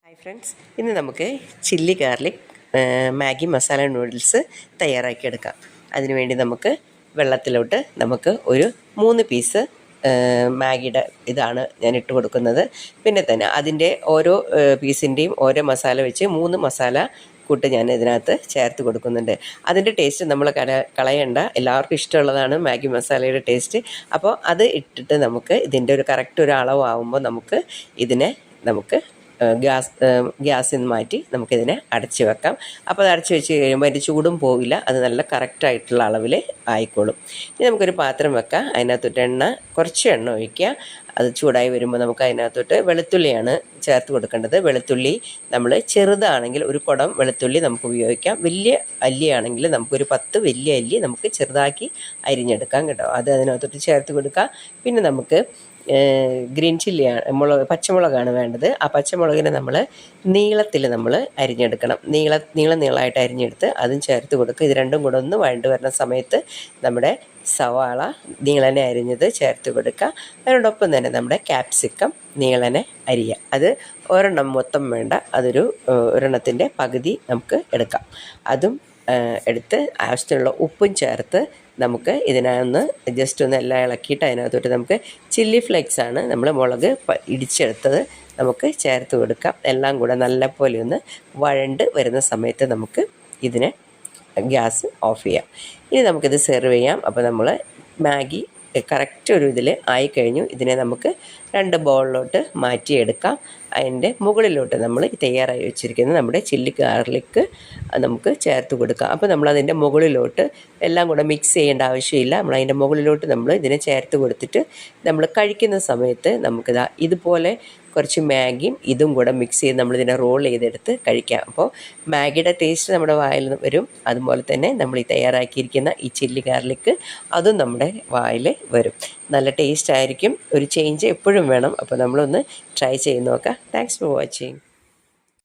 Hi friends, ഇന്ന് നമുക്ക് chilli garlic Maggi masala noodles തയ്യാറാക്കിയെടുക്കാം. അതിനുവേണ്ടി നമുക്ക് വെള്ളത്തിലോട്ട് നമുക്ക് ഒരു 3 പീസ് മാഗിയുടെ ഇതാണ് ഞാൻ ഇട്ട് കൊടുക്കുന്നത്. പിന്നെ തന്നെ അതിൻ്റെ ഓരോ പീസിൻ്റെയും ഓരോ മസാല വെച്ച് 3 മസാല കൂട്ട് ഞാൻ ഇതിനകത്ത് ചേർത്ത് കൊടുക്കുന്നുണ്ട്. അതിൻ്റെ ടേസ്റ്റ് നമ്മൾ കളയണ്ട, എല്ലാവർക്കും ഇഷ്ടമുള്ളതാണ് മാഗി മസാലയുടെ ടേസ്റ്റ്. അപ്പോൾ അത് ഇട്ടിട്ട് നമുക്ക് ഇതിൻ്റെ ഒരു കറക്റ്റ് ഒരു അളവാകുമ്പോൾ നമുക്ക് ഗ്യാസിൽ നിന്ന് മാറ്റി നമുക്കിതിനെ അടച്ച് വെക്കാം. അപ്പോൾ അത് അടച്ച് വെച്ച് കഴിയുമ്പോൾ അതിൻ്റെ ചൂടും പോവില്ല, അത് നല്ല കറക്റ്റായിട്ടുള്ള അളവിൽ ആയിക്കോളും. ഇനി നമുക്കൊരു പാത്രം വെക്കാം, അതിനകത്തോട്ട് കുറച്ച് എണ്ണ ഒഴിക്കുക. അത് ചൂടായി വരുമ്പോൾ നമുക്ക് അതിനകത്തോട്ട് വെളുത്തുള്ളിയാണ് ചേർത്ത് കൊടുക്കേണ്ടത്. വെളുത്തുള്ളി നമ്മൾ ചെറുതാണെങ്കിൽ ഒരു കുടം വെളുത്തുള്ളി നമുക്ക് ഉപയോഗിക്കാം. വലിയ അല്ലിയാണെങ്കിൽ നമുക്കൊരു 10 വലിയ അല്ലി നമുക്ക് ചെറുതാക്കി അരിഞ്ഞെടുക്കാം കേട്ടോ. അത് അതിനകത്തോട്ട് ചേർത്ത് കൊടുക്കാം. പിന്നെ നമുക്ക് ഗ്രീൻ ചില്ലിയാണ്, പച്ചമുളകാണ് വേണ്ടത്. ആ പച്ചമുളകിനെ നമ്മൾ നീളത്തിൽ നമ്മൾ അരിഞ്ഞെടുക്കണം. നീളമായിട്ട് അരിഞ്ഞെടുത്ത് അതും ചേർത്ത് കൊടുക്കുക. ഇത് രണ്ടും കൂടെ ഒന്ന് വഴണ്ട് വരുന്ന സമയത്ത് നമ്മുടെ സവാള നീളനെ അരിഞ്ഞത് ചേർത്ത് കൊടുക്കുക. അതിനോടൊപ്പം തന്നെ നമ്മുടെ ക്യാപ്സിക്കം നീളനെ അരിയുക. അത് ഒരെണ്ണം മൊത്തം വേണ്ട, അതൊരു ഒരെണ്ണത്തിൻ്റെ പകുതി നമുക്ക് എടുക്കാം. അതും എടുത്ത് ആവശ്യത്തിനുള്ള ഉപ്പും ചേർത്ത് നമുക്ക് ഇതിനൊന്ന് ജസ്റ്റ് ഒന്ന് എല്ലാം ഇളക്കിയിട്ട് അതിനകത്തോട്ട് നമുക്ക് ചില്ലി ഫ്ലേക്സ് ആണ് നമ്മൾ മുളക് ഇടിച്ചെടുത്തത് നമുക്ക് ചേർത്ത് കൊടുക്കാം. എല്ലാം കൂടെ നല്ലപോലെ ഒന്ന് വഴണ്ട് വരുന്ന സമയത്ത് നമുക്ക് ഇതിനെ ഗ്യാസ് ഓഫ് ചെയ്യാം. ഇനി നമുക്കിത് സെർവ് ചെയ്യാം. അപ്പോൾ നമ്മൾ മാഗി കറക്റ്റ് ഒരു ഇതിൽ ആയിക്കഴിഞ്ഞു. ഇതിനെ നമുക്ക് 2 ബൗളിലോട്ട് മാറ്റിയെടുക്കാം. അതിൻ്റെ മുകളിലോട്ട് നമ്മൾ തയ്യാറായി വെച്ചിരിക്കുന്ന നമ്മുടെ ചില്ലി ഗാർലിക്ക് നമുക്ക് ചേർത്ത് കൊടുക്കാം. അപ്പോൾ നമ്മളതിൻ്റെ മുകളിലോട്ട് എല്ലാം കൂടെ മിക്സ് ചെയ്യേണ്ട ആവശ്യമില്ല. നമ്മളതിൻ്റെ മുകളിലോട്ട് നമ്മൾ ഇതിനെ ചേർത്ത് കൊടുത്തിട്ട് നമ്മൾ കഴിക്കുന്ന സമയത്ത് നമുക്കിതാ ഇതുപോലെ കുറച്ച് മാഗിയും ഇതും കൂടെ മിക്സ് ചെയ്ത് നമ്മളിതിനെ റോൾ ചെയ്തെടുത്ത് കഴിക്കാം. അപ്പോൾ മാഗിയുടെ ടേസ്റ്റ് നമ്മുടെ വായിൽ വരും. അതുപോലെ തന്നെ നമ്മൾ ഈ തയ്യാറാക്കിയിരിക്കുന്ന ഈ ചില്ലി ഗാർലിക്ക് അതും നമ്മുടെ വായിൽ വരും. നല്ല ടേസ്റ്റ് ആയിരിക്കും. ഒരു ചേഞ്ച് എപ്പോഴും വേണം. അപ്പോൾ നമ്മളൊന്ന് ട്രൈ ചെയ്ത് നോക്കാം. Thanks for watching.